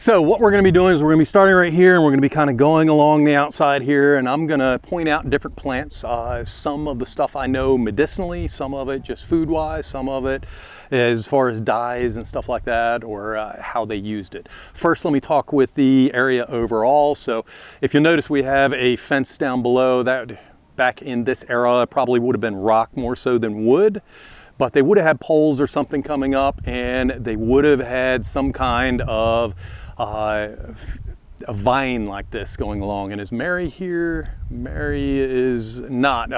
So what we're going to be doing is we're going to be starting right here, and we're going to be kind of going along the outside here, and I'm going to point out different plants. Some of the stuff I know medicinally, some of it just food-wise, some of it as far as dyes and stuff like that, or how they used it. First, let me talk with the area overall. So if you'll notice, we have a fence down below. That back in this era probably would have been rock more so than wood. But they would have had poles or something coming up, and they would have had some kind of a vine like this going along. And is Mary here? Mary is not.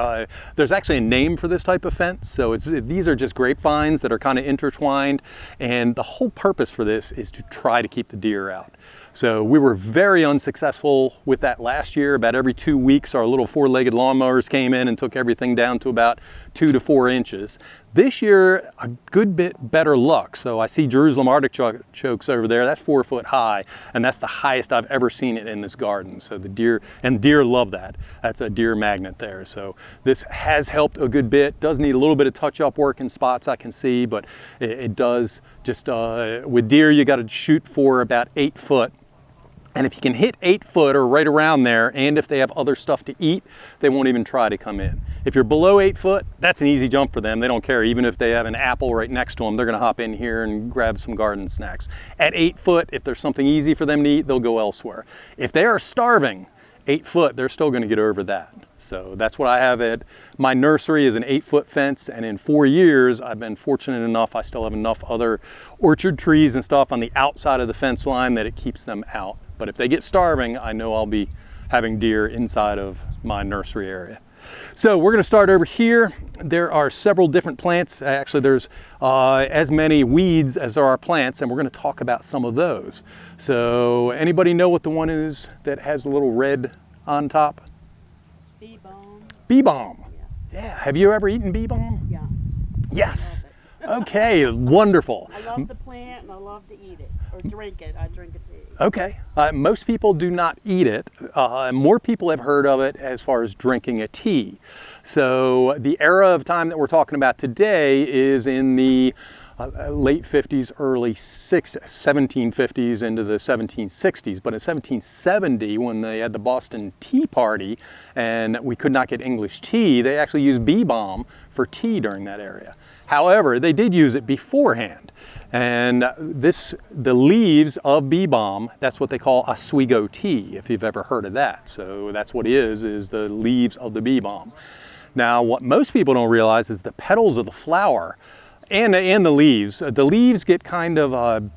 There's actually a name for this type of fence. So these are just grapevines that are kind of intertwined. And the whole purpose for this is to try to keep the deer out. So we were very unsuccessful with that last year. About every 2 weeks, our little four-legged lawnmowers came in and took everything down to about 2 to 4 inches. This year, a good bit better luck. So I see Jerusalem artichokes over there. That's 4 foot high, and that's the highest I've ever seen it in this garden. So the deer love that. That's a deer magnet there. So this has helped a good bit. Does need a little bit of touch-up work in spots I can see, but it does just, with deer, you got to shoot for about 8 foot. And if you can hit 8 foot or right around there, and if they have other stuff to eat, they won't even try to come in. If you're below 8 foot, that's an easy jump for them. They don't care. Even if they have an apple right next to them, they're going to hop in here and grab some garden snacks. At 8 foot, if there's something easy for them to eat, they'll go elsewhere. If they are starving, 8 foot, they're still going to get over that. So that's what I have at my nursery, is an 8 foot fence. And in 4 years, I've been fortunate enough, I still have enough other orchard trees and stuff on the outside of the fence line that it keeps them out. But if they get starving, I know I'll be having deer inside of my nursery area. So we're going to start over here. There are several different plants. Actually, there's as many weeds as there are plants, and we're going to talk about some of those. So anybody know what the one is that has a little red on top? Bee balm. Bee balm. Yeah. Have you ever eaten bee balm? Yes. Yes. Okay, wonderful. I love the plant and I love to eat it or drink it. I drink it too. Okay, most people do not eat it. More people have heard of it as far as drinking a tea. So the era of time that we're talking about today is in the late 50s, early 1750s into the 1760s. But in 1770, when they had the Boston Tea Party and we could not get English tea, they actually used bee balm for tea during that area. However, they did use it beforehand. And the leaves of bee balm, that's what they call Oswego tea, if you've ever heard of that. So that's what it is the leaves of the bee balm. Now, what most people don't realize is the petals of the flower and the leaves get kind of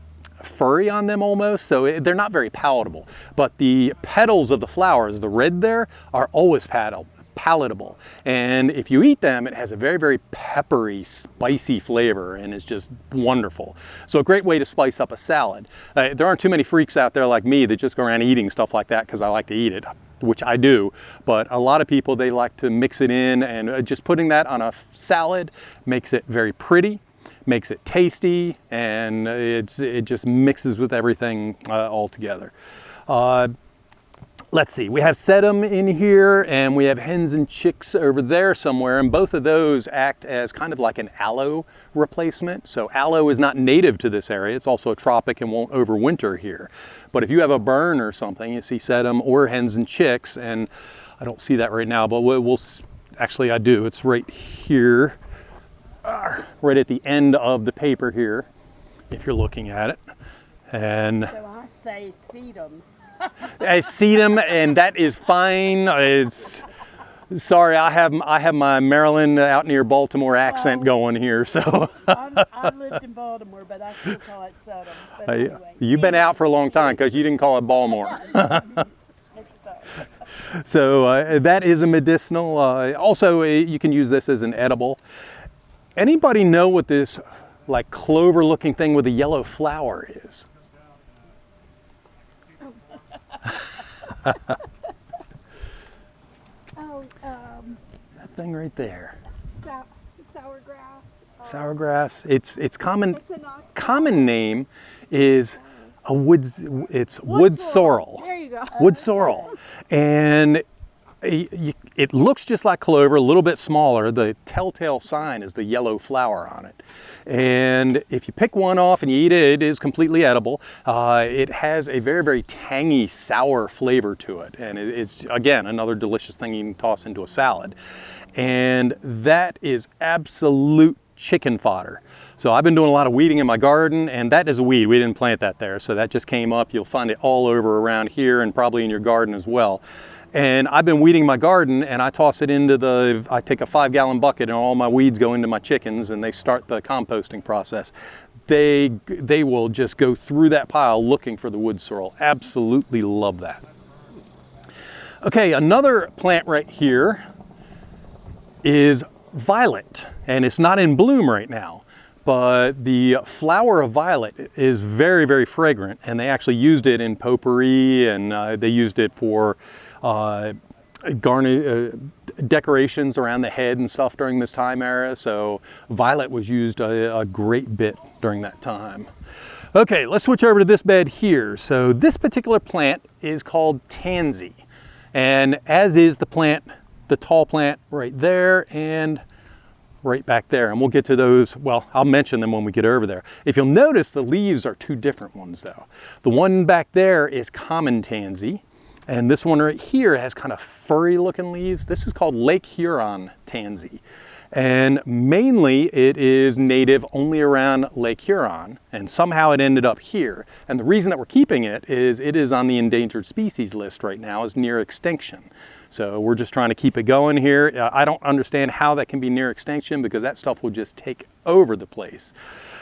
furry on them almost, so they're not very palatable. But the petals of the flowers, the red there, are always palatable. And if you eat them, it has a very, very peppery, spicy flavor, and it's just wonderful. So a great way to spice up a salad. There aren't too many freaks out there like me that just go around eating stuff like that because I like to eat it, which I do. But a lot of people, they like to mix it in, and just putting that on a salad makes it very pretty, makes it tasty, and it just mixes with everything all together. Let's see, we have sedum in here, and we have hens and chicks over there somewhere, and both of those act as kind of like an aloe replacement. So aloe is not native to this area. It's also a tropic and won't overwinter here. But if you have a burn or something, you see sedum or hens and chicks, and I don't see that right now, but actually I do. It's right here, right at the end of the paper here, if you're looking at it. And So I say sedum. I see them, and that is fine. Sorry, I have my Maryland out near Baltimore accent going here. So I lived in Baltimore, but I still call it sedum. But anyway, you've been out for a long time because you didn't call it Baltimore. So that is a medicinal. Also, you can use this as an edible. Anybody know what this like clover-looking thing with a yellow flower is? That thing right there. Sour grass. Sour grass. Its common name is wood sorrel. There you go. Wood sorrel. And it looks just like clover, a little bit smaller. The telltale sign is the yellow flower on it. And if you pick one off and you eat it, it is completely edible. It has a very, very tangy, sour flavor to it. And it's, again, another delicious thing you can toss into a salad. And that is absolute chicken fodder. So I've been doing a lot of weeding in my garden, and that is a weed. We didn't plant that there, so that just came up. You'll find it all over around here and probably in your garden as well. And I've been weeding my garden, and I toss it into I take a 5-gallon bucket and all my weeds go into my chickens and they start the composting process. They will just go through that pile looking for the wood sorrel. Absolutely love that. Okay, another plant right here is violet, and it's not in bloom right now. But the flower of violet is very, very fragrant, and they actually used it in potpourri, and they used it for decorations around the head and stuff during this time era. So violet was used a great bit during that time. Okay, let's switch over to this bed here. So this particular plant is called tansy, and as is the plant, the tall plant right there and right back there, and we'll get to those. Well, I'll mention them when we get over there. If you'll notice, the leaves are two different ones though. The one back there is common tansy, and this one right here has kind of furry looking leaves. This is called Lake Huron tansy, and mainly it is native only around Lake Huron, and somehow it ended up here. And the reason that we're keeping it is on the endangered species list right now as near extinction. So we're just trying to keep it going here. I don't understand how that can be near extinction, because that stuff will just take over the place.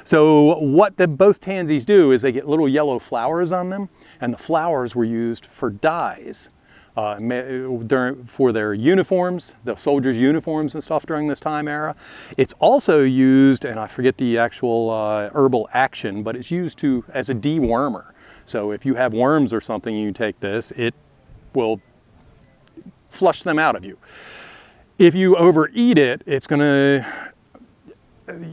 So what both tansies do is they get little yellow flowers on them, and the flowers were used for dyes for their uniforms, the soldiers' uniforms and stuff during this time era. It's also used, and I forget the actual herbal action, but it's used as a dewormer. So if you have worms or something, you take this, it will flush them out of you. If you overeat it, it's gonna,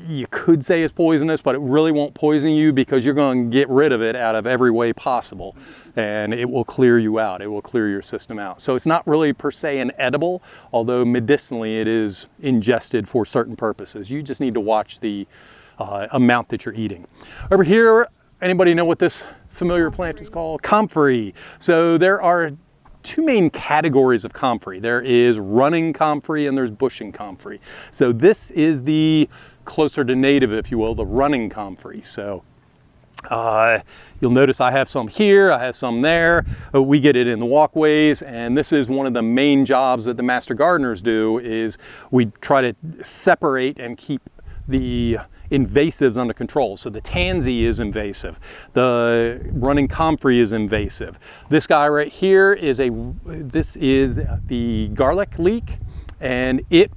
you could say it's poisonous, but it really won't poison you, because you're going to get rid of it out of every way possible, and it will clear you out. It will clear your system out. So it's not really per se an edible, although medicinally it is ingested for certain purposes. You just need to watch the amount that you're eating. Over here, anybody know what this familiar plant is called? Comfrey. So there are two main categories of comfrey. There is running comfrey and there's bushing comfrey. So this is the closer to native, if you will, the running comfrey. So you'll notice I have some here, I have some there. We get it in the walkways, and this is one of the main jobs that the master gardeners do, is we try to separate and keep the invasives under control. So the tansy is invasive. The running comfrey is invasive. This guy right here is this is the garlic leek, and it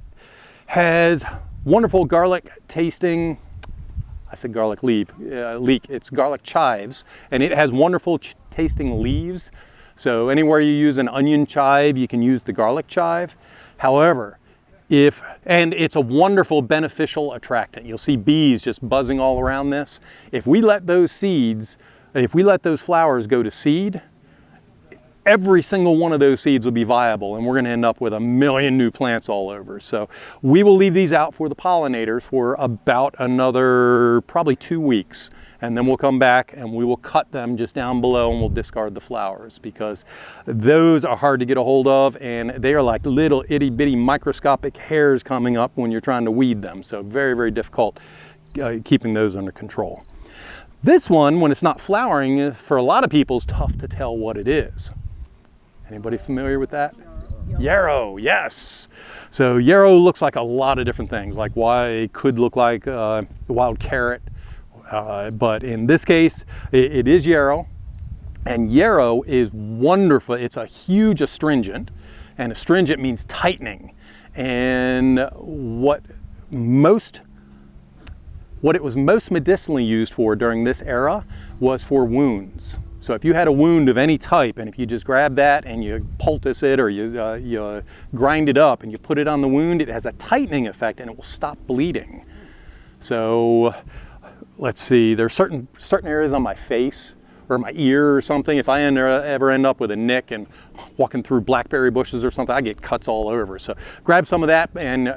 has wonderful garlic tasting, I said garlic leek, it's garlic chives, and it has wonderful tasting leaves. So anywhere you use an onion chive, you can use the garlic chive. However, and it's a wonderful beneficial attractant. You'll see bees just buzzing all around this. If we let those flowers go to seed, every single one of those seeds will be viable, and we're going to end up with a million new plants all over. So we will leave these out for the pollinators for about another probably 2 weeks, and then we'll come back and we will cut them just down below, and we'll discard the flowers, because those are hard to get a hold of, and they are like little itty bitty microscopic hairs coming up when you're trying to weed them. So very, very difficult keeping those under control. This one, when it's not flowering, for a lot of people is tough to tell what it is. Anybody familiar with that? Yarrow, yes. So yarrow looks like a lot of different things, like why it could look like wild carrot, but in this case, it is yarrow, and yarrow is wonderful. It's a huge astringent, and astringent means tightening, and what it was most medicinally used for during this era was for wounds. So if you had a wound of any type, and if you just grab that and you poultice it, or you grind it up and you put it on the wound, it has a tightening effect and it will stop bleeding. So let's see, there's certain areas on my face or my ear or something. If I ever end up with a nick and walking through blackberry bushes or something, I get cuts all over. So grab some of that, and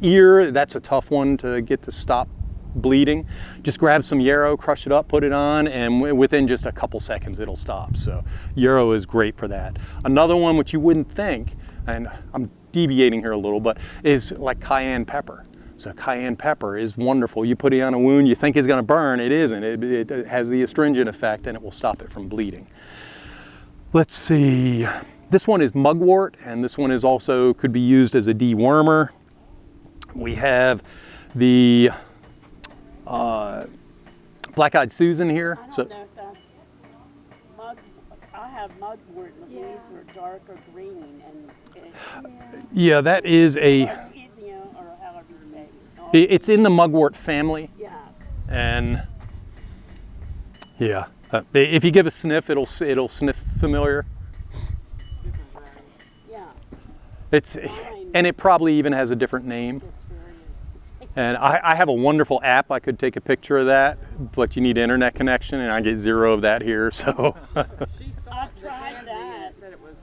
ear, that's a tough one to get to stop bleeding. Just grab some yarrow, crush it up, put it on, and within just a couple seconds it'll stop. So yarrow is great for that. Another one which you wouldn't think, and I'm deviating here a little, but is like cayenne pepper. So cayenne pepper is wonderful. You put it on a wound, you think it's going to burn, it isn't. It has the astringent effect, and it will stop it from bleeding. Let's see. This one is mugwort, and this one is also could be used as a dewormer. We have the black-eyed Susan here. I don't know if that's mug. I have mugwort, and the leaves are dark or green, and Yeah, that is a. or however you say it. It's in the mugwort family, Yes. and yeah, if you give a sniff, it'll sniff familiar. Yeah. And it probably even has a different name. It's very. And I have a wonderful app. I could take a picture of that, but you need internet connection, and I get zero of that here. So I tried that. Said it was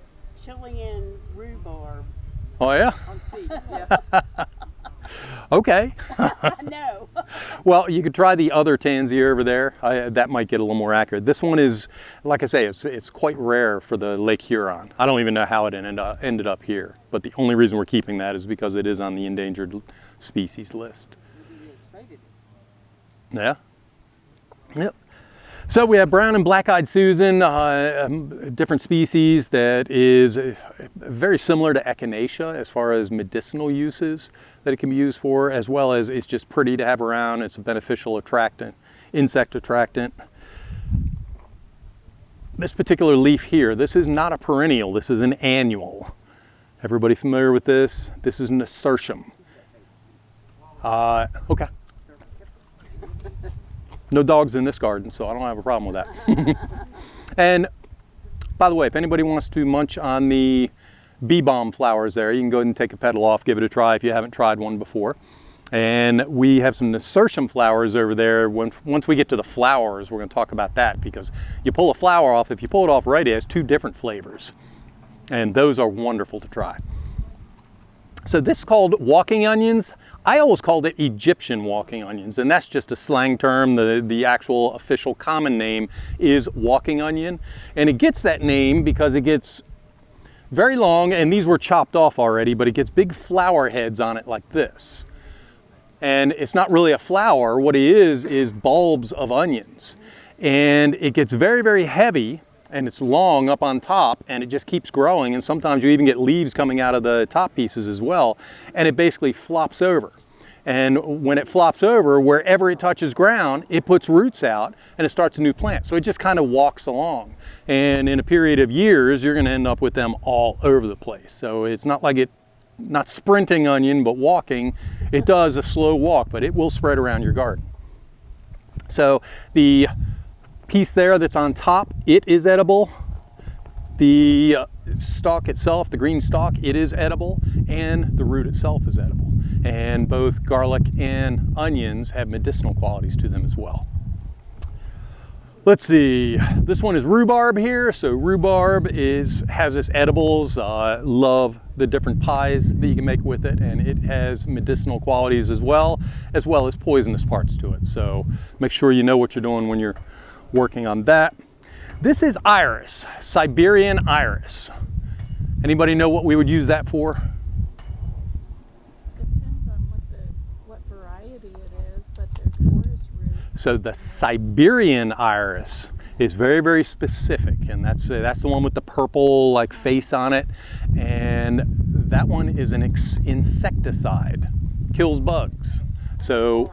Chilean rhubarb oh yeah, on seed. Yeah. okay. No. Well, you could try the other tansy over there. That might get a little more accurate. This one is, like I say, it's quite rare for the Lake Huron. I don't even know how it ended up here, but the only reason we're keeping that is because it is on the endangered species list. Yeah. Yep. So we have brown and black-eyed Susan, different species that is very similar to echinacea as far as medicinal uses that it can be used for, as well as it's just pretty to have around. It's a beneficial attractant, insect attractant. This particular leaf here, this is not a perennial, this is an annual. Everybody familiar with this? This is nasturtium. Okay. No dogs in this garden, so I don't have a problem with that. And by the way, if anybody wants to munch on the bee balm flowers there, you can go ahead and take a petal off, give it a try if you haven't tried one before. And we have some nasturtium flowers over there. Once we get to the flowers, we're going to talk about that, because you pull a flower off, if you pull it off right, it has 2 different flavors. And those are wonderful to try. So this is called walking onions. I always called it Egyptian walking onions, and that's just a slang term. The actual official common name is walking onion. And it gets that name because it gets very long, and these were chopped off already, but it gets big flower heads on it like this. And it's not really a flower. What it is bulbs of onions. And it gets very, very heavy, and it's long up on top, and it just keeps growing, and sometimes you even get leaves coming out of the top pieces as well, and it basically flops over. And when it flops over, wherever it touches ground, it puts roots out, and it starts a new plant. So it just kind of walks along. And in a period of years, you're going to end up with them all over the place. So it's not like not sprinting onion, but walking. It does a slow walk, but it will spread around your garden. So the piece there that's on top, it is edible. The stalk itself, the green stalk, it is edible, and the root itself is edible. And both garlic and onions have medicinal qualities to them as well. Let's see, this one is rhubarb here. So rhubarb has its edibles. Love the different pies that you can make with it, and it has medicinal qualities as well as poisonous parts to it. So make sure you know what you're doing when you're working on that. This is iris, Siberian iris. Anybody know what we would use that for? Depends on what variety it is, but there's forest root. So the Siberian iris is very, very specific, and that's the one with the purple like face on it, and that one is an insecticide, kills bugs. So,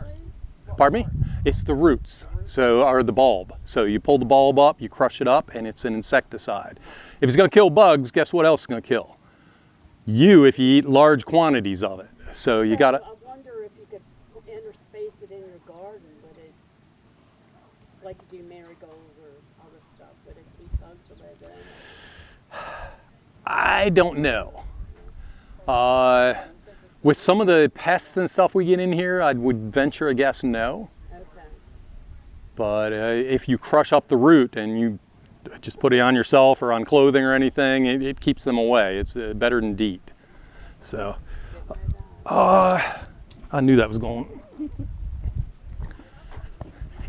pardon me? It's the roots, or the bulb. So you pull the bulb up, you crush it up, and it's an insecticide. If it's going to kill bugs, guess what else it's going to kill? You, if you eat large quantities of it. So you got to. I wonder if you could interspace it in your garden, like you do marigolds or other stuff, would it keep bugs away then? I don't know. With some of the pests and stuff we get in here, I would venture a guess no. Okay. but if you crush up the root and you just put it on yourself or on clothing or anything, it keeps them away. It's better than DEET. So, I knew that was going.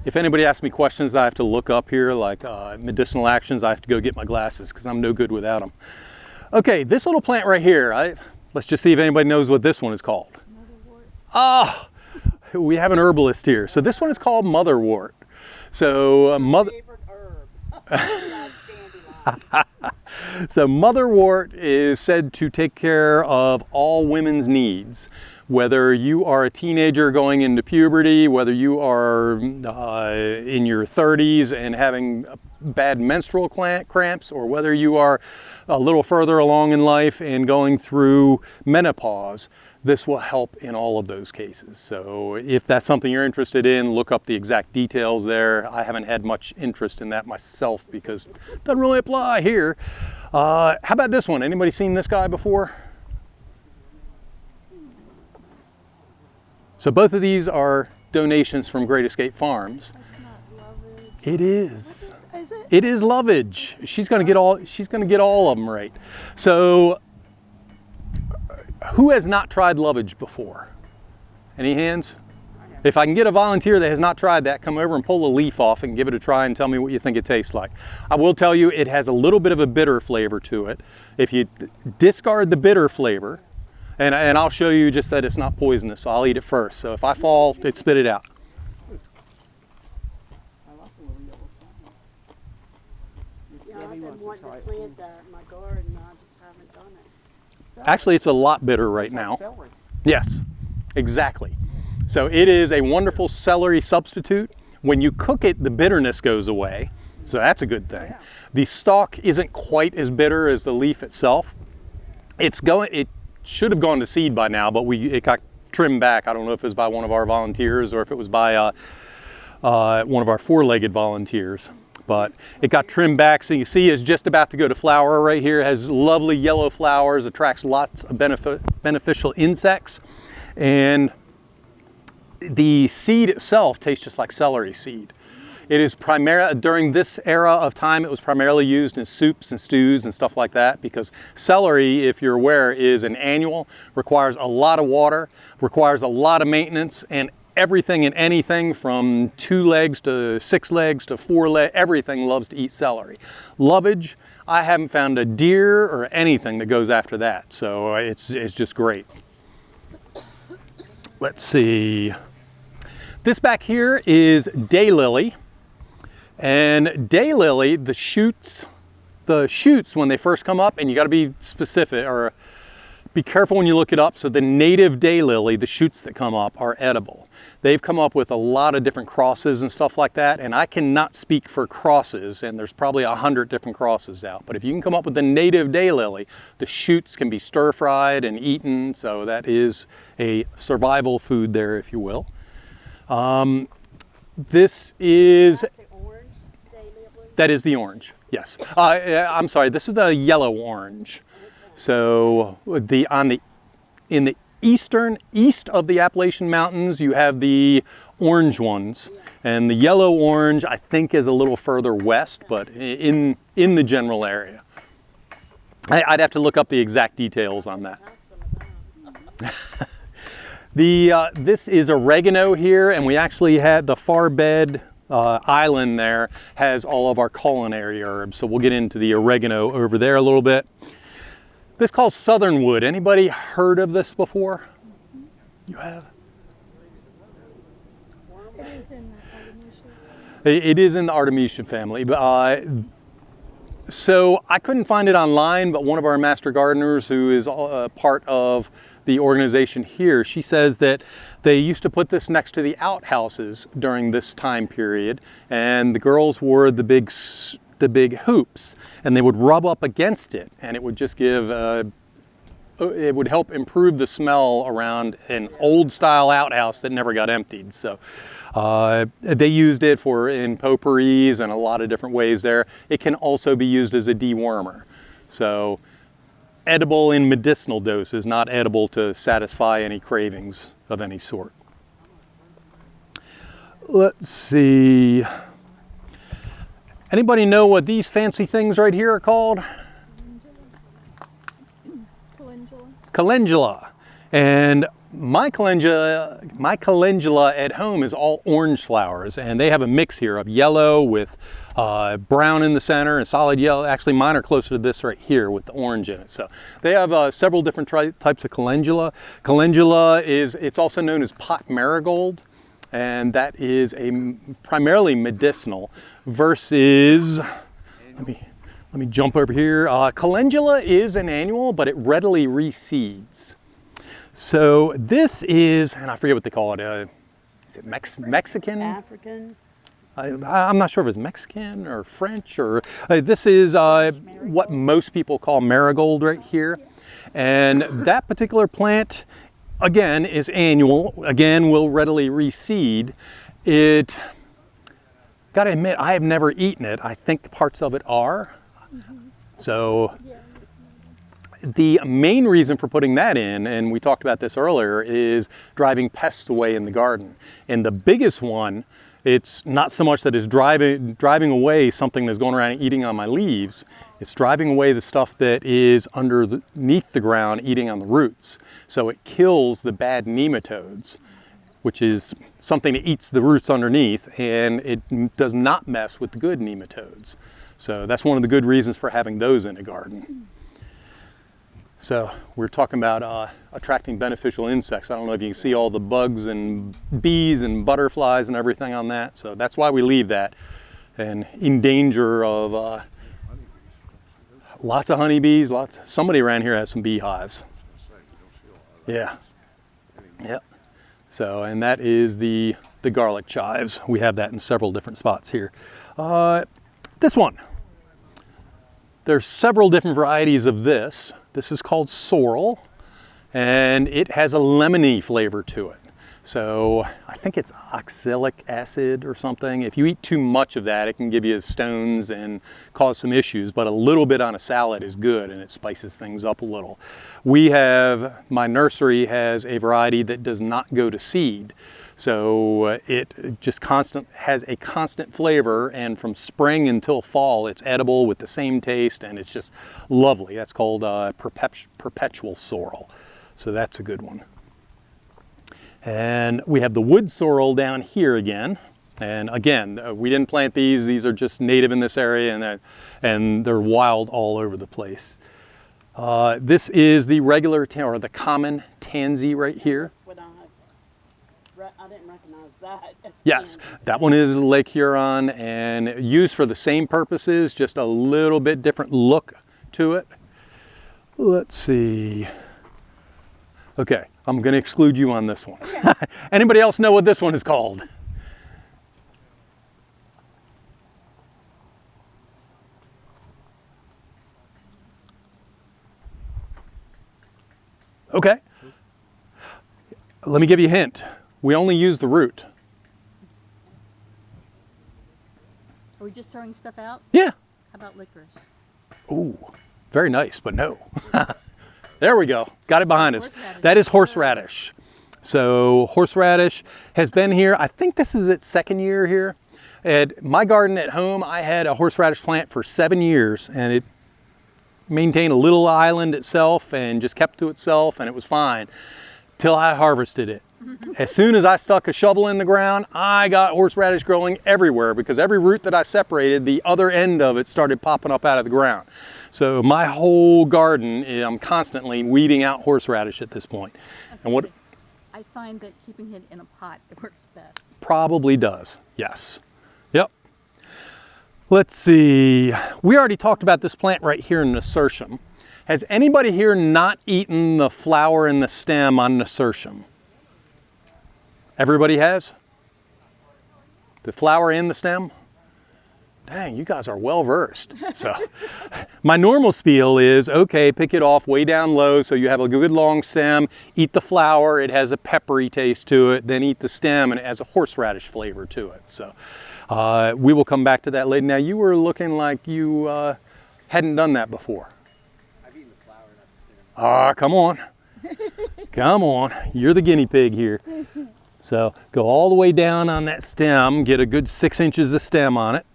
If anybody asks me questions I have to look up here, like medicinal actions, I have to go get my glasses because I'm no good without them. Okay, this little plant right here, let's just see if anybody knows what this one is called. Ah, we have an herbalist here. So this one is called motherwort. So Favorite herb. So motherwort is said to take care of all women's needs. Whether you are a teenager going into puberty, whether you are in your 30s and having bad menstrual cramps, or whether you are a little further along in life and going through menopause, this will help in all of those cases. So if that's something you're interested in, look up the exact details there. I haven't had much interest in that myself because it doesn't really apply here. How about this one? Anybody seen this guy before? So both of these are donations from Great Escape Farms. That's not lovage. It is. Is it? It is lovage. She's going to get all. She's going to get all of them right. So, who has not tried lovage before? Any hands? If I can get a volunteer that has not tried that, come over and pull a leaf off and give it a try and tell me what you think it tastes like. I will tell you, it has a little bit of a bitter flavor to it. If you discard the bitter flavor, and I'll show you just that it's not poisonous, so I'll eat it first. So if I fall, it spit it out. Yeah, I've been wanting to plant that in my garden. I just haven't done it. Actually, it's a lot bitter right now. Yes, exactly. So it is a wonderful celery substitute. When you cook it, the bitterness goes away. So that's a good thing. The stalk isn't quite as bitter as the leaf itself. It should have gone to seed by now, but it got trimmed back. I don't know if it was by one of our volunteers or if it was by one of our four-legged volunteers. But it got trimmed back, so you see it's just about to go to flower right here. It has lovely yellow flowers, attracts lots of beneficial insects, and the seed itself tastes just like celery seed. It is primarily, during this era of time, it was primarily used in soups and stews and stuff like that, because celery, if you're aware, is an annual, requires a lot of water, requires a lot of maintenance, and everything and anything from 2 legs to 6 legs to 4 legs, everything loves to eat celery. Lovage, I haven't found a deer or anything that goes after that, so it's just great. Let's see. This back here is daylily, and daylily, the shoots when they first come up, and you got to be specific or be careful when you look it up. So the native daylily, the shoots that come up are edible. They've come up with a lot of different crosses and stuff like that, and I cannot speak for crosses, and there's probably 100 different crosses out. But if you can come up with the native daylily, the shoots can be stir-fried and eaten, so that is a survival food there, if you will. This is... That's the orange daylily? That is the orange, yes. I'm sorry, this is a yellow orange. So in the east of the Appalachian Mountains, you have the orange ones, and the yellow orange I think is a little further west, but in the general area. I'd have to look up the exact details on that. This is oregano here, and we actually had the far bed island there has all of our culinary herbs, so we'll get into the oregano over there a little bit. This is called southernwood. Anybody heard of this before? You have? It is in the Artemisias. It is in the Artemisia family. So I couldn't find it online, but one of our master gardeners who is part of the organization here, she says that they used to put this next to the outhouses during this time period, and the girls wore the big hoops, and they would rub up against it, and it would just give it would help improve the smell around an old style outhouse that never got emptied. So they used it in potpourris and a lot of different ways there. It can also be used as a dewormer. So edible in medicinal doses, not edible to satisfy any cravings of any sort. Let's see. Anybody know what these fancy things right here are called? Calendula. Calendula. And my calendula at home is all orange flowers, and they have a mix here of yellow with brown in the center and solid yellow. Actually, mine are closer to this right here with the orange in it. So they have several different types of calendula. Calendula it's also known as pot marigold, and that is primarily medicinal versus, let me jump over here. Calendula is an annual, but it readily reseeds. So this is, and I forget what they call it. Is it Mexican? African. I'm not sure if it's Mexican or French or this is what most people call marigold right here. And that particular plant, again, is annual. Again, will readily reseed. Gotta admit, I have never eaten it. I think parts of it are. So the main reason for putting that in, and we talked about this earlier, is driving pests away in the garden. And the biggest one, it's not so much that it's driving away something that's going around and eating on my leaves. It's driving away the stuff that is underneath the ground eating on the roots. So it kills the bad nematodes, which is something that eats the roots underneath, and it does not mess with the good nematodes. So that's one of the good reasons for having those in a garden. So we're talking about attracting beneficial insects. I don't know if you can see all the bugs and bees and butterflies and everything on that. So that's why we leave that, and in danger of lots of honeybees. Somebody around here has some beehives. Yeah. Yep. So, and that is the garlic chives. We have that in several different spots here. This one. There's several different varieties of this. This is called sorrel, and it has a lemony flavor to it. So I think it's oxalic acid or something. If you eat too much of that, it can give you stones and cause some issues, but a little bit on a salad is good, and it spices things up a little. My nursery has a variety that does not go to seed. So it just has a constant flavor, and from spring until fall, it's edible with the same taste, and it's just lovely. That's called perpetual sorrel. So that's a good one. And we have the wood sorrel down here again. And again, we didn't plant these. These are just native in this area, and they're wild all over the place. This is the regular, or the common tansy right here. I didn't recognize that. Yes, that one is Lake Huron and used for the same purposes, just a little bit different look to it. Let's see. Okay, I'm going to exclude you on this one. Okay. Anybody else know what this one is called? Okay. Let me give you a hint. We only use the root. Are we just throwing stuff out? Yeah. How about licorice? Ooh, very nice, but no. There we go. Got it behind us. Horseradish. That is horseradish. So horseradish has been here. I think this is its second year here. At my garden at home, I had a horseradish plant for 7 years, and it maintained a little island itself and just kept to itself, and it was fine till I harvested it. As soon as I stuck a shovel in the ground, I got horseradish growing everywhere, because every root that I separated, the other end of it started popping up out of the ground. So my whole garden, I'm constantly weeding out horseradish at this point. And what I find that keeping it in a pot, it works best. Probably does, yes. Yep. Let's see. We already talked about this plant right here in nasturtium. Has anybody here not eaten the flower and the stem on nasturtium? Everybody has? The flower and the stem? Dang, you guys are well versed. So my normal spiel is, okay, pick it off way down low so you have a good long stem, eat the flower, it has a peppery taste to it, then eat the stem and it has a horseradish flavor to it. So we will come back to that later. Now you were looking like you hadn't done that before. I've eaten the flower, not the stem. Come on. Come on. You're the guinea pig here. So go all the way down on that stem, get a good 6 inches of stem on it.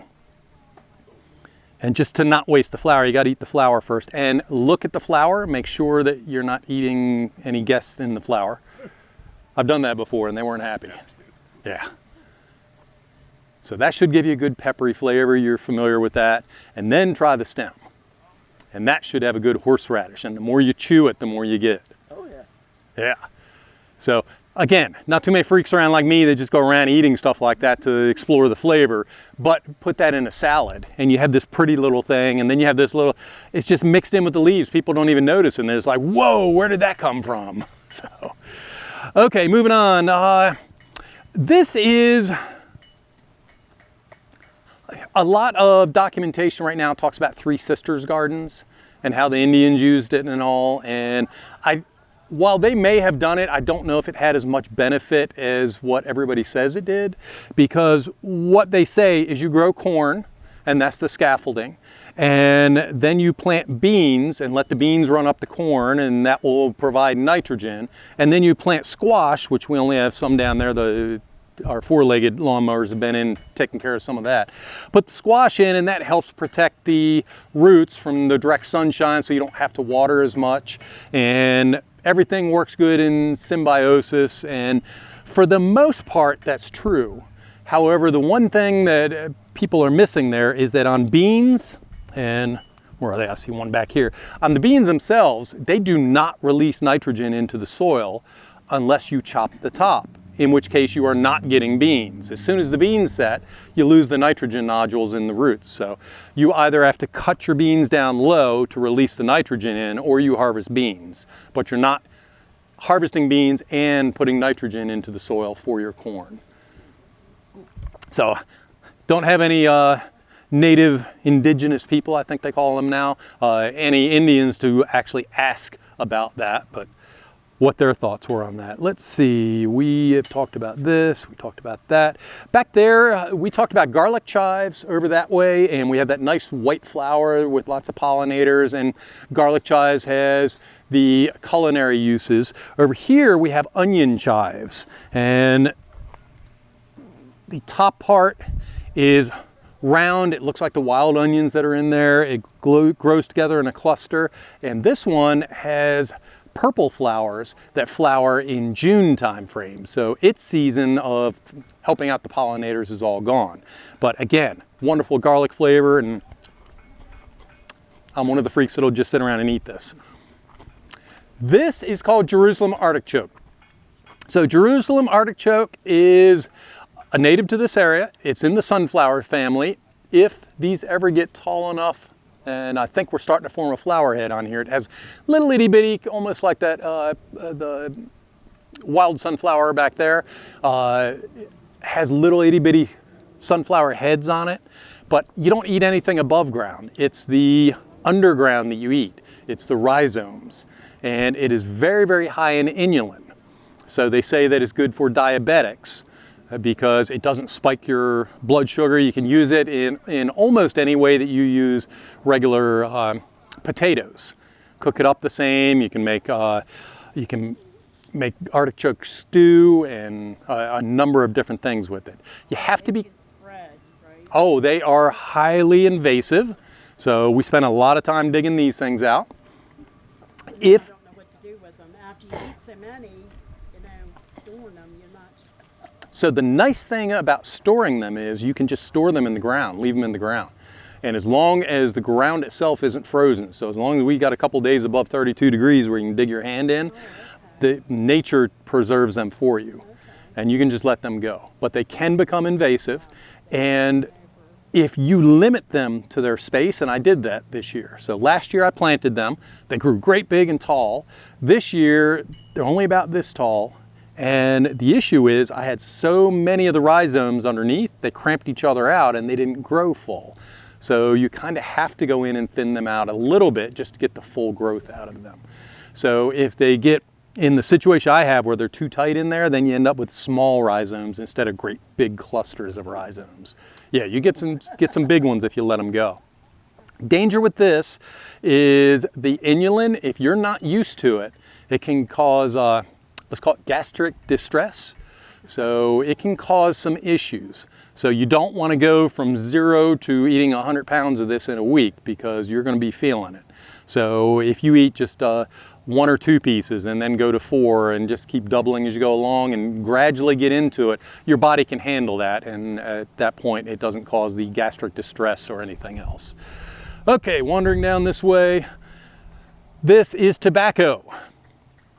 And just to not waste the flower, you got to eat the flower first. And look at the flower, make sure that you're not eating any guests in the flower. I've done that before and they weren't happy. Yeah. So that should give you a good peppery flavor, you're familiar with that. And then try the stem. And that should have a good horseradish. And the more you chew it, the more you get. Oh yeah. Yeah. So again, not too many freaks around like me that just go around eating stuff like that to explore the flavor, but put that in a salad and you have this pretty little thing, and then you have this little, it's just mixed in with the leaves. People don't even notice, and it's like, whoa, where did that come from? So, okay, moving on. This is a lot of documentation right now talks about Three Sisters gardens and how the Indians used it and all. And while they may have done it, I don't know if it had as much benefit as what everybody says it did, because what they say is you grow corn, and that's the scaffolding, and then you plant beans and let the beans run up the corn, and that will provide nitrogen. And then you plant squash, which we only have some down there. Our four-legged lawnmowers have been in taking care of some of that. Put the squash in, and that helps protect the roots from the direct sunshine, so you don't have to water as much. And everything works good in symbiosis, and for the most part, that's true. However, the one thing that people are missing there is that on beans, and where are they? I see one back here. On the beans themselves, they do not release nitrogen into the soil unless you chop the top, in which case you are not getting beans. As soon as the beans set, you lose the nitrogen nodules in the roots. So you either have to cut your beans down low to release the nitrogen in, or you harvest beans. But you're not harvesting beans and putting nitrogen into the soil for your corn. So don't have any native indigenous people, I think they call them now, any Indians to actually ask about that, but what their thoughts were on that. Let's see, we have talked about this, we talked about that. Back there, we talked about garlic chives over that way, and we have that nice white flower with lots of pollinators, and garlic chives has the culinary uses. Over here, we have onion chives, and the top part is round. It looks like the wild onions that are in there. It grows together in a cluster, and this one has purple flowers that flower in June time frame. So its season of helping out the pollinators is all gone. But again, wonderful garlic flavor, and I'm one of the freaks that'll just sit around and eat this. This is called Jerusalem artichoke. So Jerusalem artichoke is a native to this area. It's in the sunflower family. If these ever get tall enough, and I think we're starting to form a flower head on here. It has little itty bitty, almost like that, the wild sunflower back there, has little itty bitty sunflower heads on it, but you don't eat anything above ground. It's the underground that you eat. It's the rhizomes, and it is very, very high in inulin. So they say that it's good for diabetics, because it doesn't spike your blood sugar. You can use it in almost any way that you use regular potatoes. Cook it up the same. You can make artichoke stew and a number of different things with it. You have to be. Spread, right? Oh, they are highly invasive. So we spend a lot of time digging these things out. I don't know what to do with them after you eat so many. Storing them, you're not. So the nice thing about storing them is you can just store them in the ground, leave them in the ground. And as long as the ground itself isn't frozen, so as long as we got a couple days above 32 degrees where you can dig your hand in, the nature preserves them for you. And you can just let them go. But they can become invasive, and if you limit them to their space, and I did that this year. So last year I planted them, they grew great big and tall. This year, they're only about this tall. And the issue is I had so many of the rhizomes underneath, they cramped each other out and they didn't grow full. So you kind of have to go in and thin them out a little bit just to get the full growth out of them. So if they get in the situation I have where they're too tight in there, then you end up with small rhizomes instead of great big clusters of rhizomes. Yeah, you get some big ones if you let them go. Danger with this is the inulin. If you're not used to it, it can cause let's call it gastric distress. So it can cause some issues. So you don't want to go from 0 to eating 100 pounds of this in a week, because you're going to be feeling it. So if you eat just 1 or 2 pieces and then go to 4 and just keep doubling as you go along and gradually get into it, your body can handle that, and at that point it doesn't cause the gastric distress or anything else. Okay, wandering down this way, this is tobacco.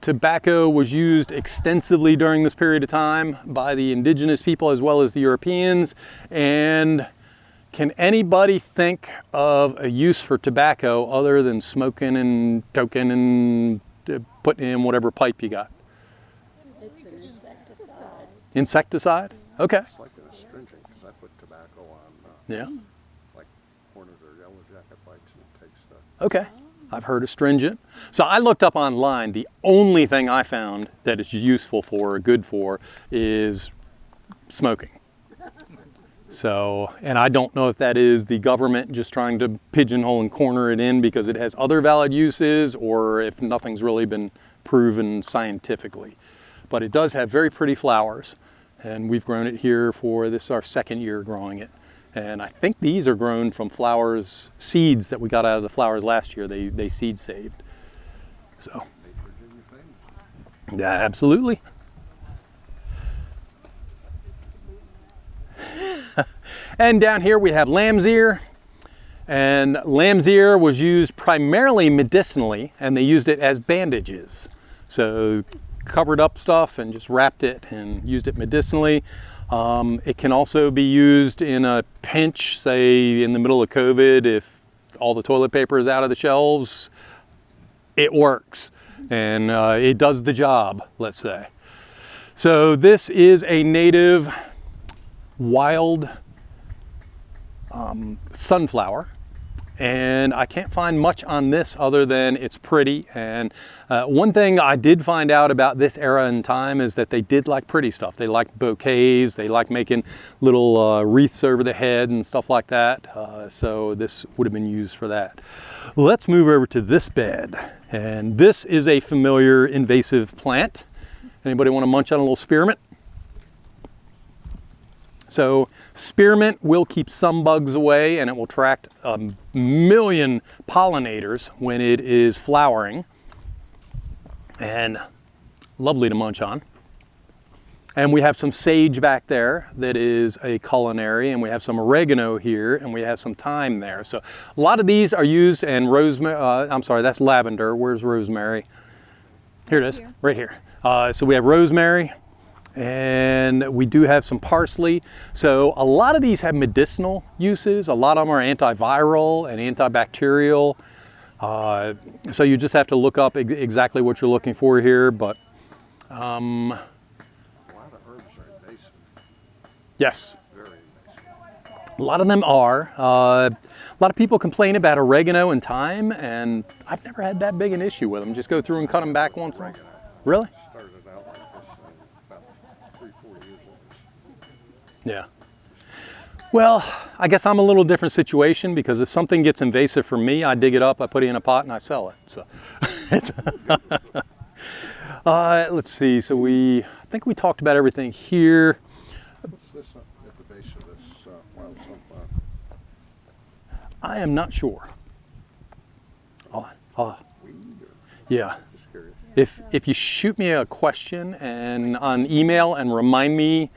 Tobacco was used extensively during this period of time by the indigenous people as well as the Europeans. And can anybody think of a use for tobacco other than smoking and toking and putting in whatever pipe you got? It's an insecticide. Insecticide? Okay. It's like an astringent, because I put tobacco on Yeah. like hornet or yellow jacket bites, and it takes the Okay. I've heard astringent. So I looked up online. The only thing I found that it's useful for or good for is smoking. So, and I don't know if that is the government just trying to pigeonhole and corner it in because it has other valid uses, or if nothing's really been proven scientifically. But it does have very pretty flowers, and we've grown it here for, this is our 2nd year growing it. And I think these are grown from flowers, seeds that we got out of the flowers last year. They seed saved. So, make Virginia famous. yeah, absolutely. And down here we have lamb's ear. And lamb's ear was used primarily medicinally, and they used it as bandages. So covered up stuff and just wrapped it and used it medicinally. It can also be used in a pinch, say in the middle of COVID, if all the toilet paper is out of the shelves, it works. And it does the job, let's say. So this is a native wild sunflower. And I can't find much on this other than it's pretty. And one thing I did find out about this era in time is that they did like pretty stuff. They liked bouquets, they liked making little wreaths over the head and stuff like that. So this would have been used for that. Let's move over to this bed. And this is a familiar invasive plant. Anybody want to munch on a little spearmint? So spearmint will keep some bugs away, and it will attract 1,000,000 pollinators when it is flowering, and lovely to munch on. And we have some sage back there that is a culinary, and we have some oregano here, and we have some thyme there. So a lot of these are used, and rosemary, I'm sorry, that's lavender. Where's rosemary? Here it is, right here. So we have rosemary, and we do have some parsley. So a lot of these have medicinal uses. A lot of them are antiviral and antibacterial. So you just have to look up exactly what you're looking for here. But A lot of herbs are invasive, yes, very invasive. a lot of them are. A lot of people complain about oregano and thyme, and I've never had that big an issue with them. Just go through and cut them back once in a while. Oregano Really? started out like this about 3-4 years old. Yeah. Well, I guess I'm a little different situation, because if something gets invasive for me, I dig it up, I put it in a pot, and I sell it. So, let's see. So I think we talked about everything here. What's this up at the base of this wild sunflower? I am not sure. Weed or Yeah. just curious? If you shoot me a question and on email and remind me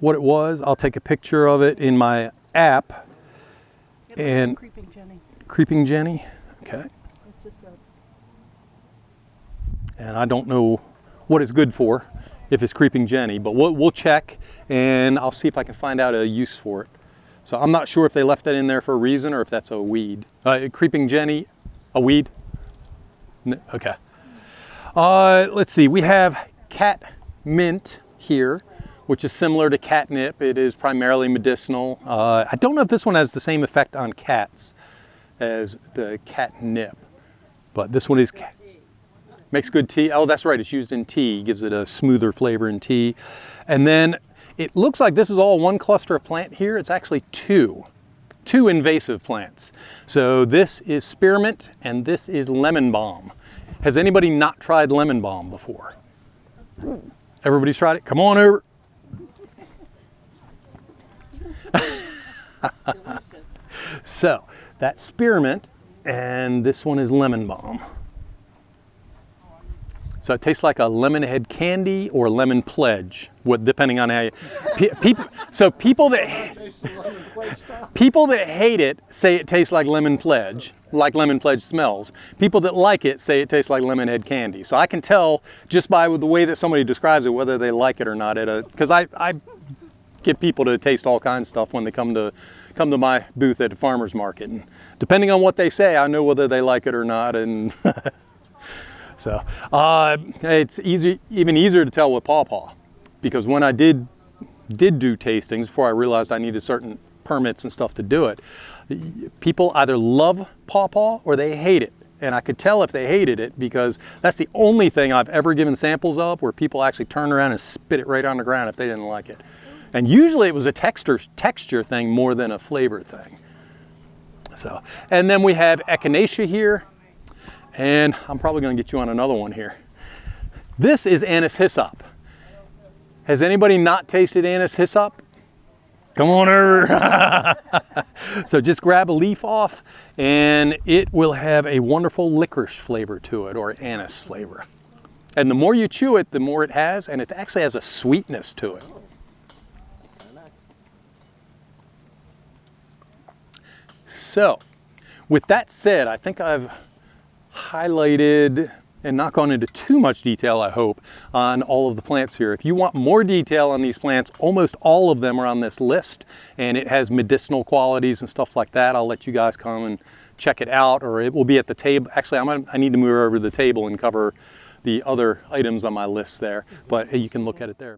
what it was, I'll take a picture of it in my app. And Creeping Jenny. Creeping Jenny, okay. It's just a And I don't know what it's good for, if it's Creeping Jenny, but we'll check, and I'll see if I can find out a use for it. So I'm not sure if they left that in there for a reason or if that's a weed. Creeping Jenny, a weed? Okay. Let's see, we have cat mint here, which is similar to catnip. It is primarily medicinal. I don't know if this one has the same effect on cats as the catnip, but this one is makes good tea. Oh, that's right, it's used in tea, gives it a smoother flavor in tea. And then it looks like this is all one cluster of plant here. It's actually two invasive plants. So this is spearmint and this is lemon balm. Has anybody not tried lemon balm before? Everybody's tried it? Come on over. It's delicious. So that's spearmint, and this one is lemon balm. So it tastes like a lemon head candy or lemon pledge, depending on how you. So people that hate it say it tastes like lemon pledge smells. People that like it say it tastes like lemon head candy. So I can tell just by the way that somebody describes it whether they like it or not. Because I get people to taste all kinds of stuff when they come to my booth at the farmer's market, and depending on what they say, I know whether they like it or not. And so it's even easier to tell with pawpaw, because when I did do tastings before I realized I needed certain permits and stuff to do it, people either love pawpaw or they hate it. And I could tell if they hated it, because that's the only thing I've ever given samples of where people actually turn around and spit it right on the ground if they didn't like it. And usually it was a texture thing more than a flavor thing. So, and then we have echinacea here, and I'm probably going to get you on another one here. This is anise hyssop. Has anybody not tasted anise hyssop? Come on over. So just grab a leaf off, and it will have a wonderful licorice flavor to it, or anise flavor. And the more you chew it, the more it has, and it actually has a sweetness to it. So, with that said, I think I've highlighted and not gone into too much detail, I hope, on all of the plants here. If you want more detail on these plants, almost all of them are on this list, and it has medicinal qualities and stuff like that. I'll let you guys come and check it out, or it will be at the table. Actually, I need to move over to the table and cover the other items on my list there, but you can look at it there.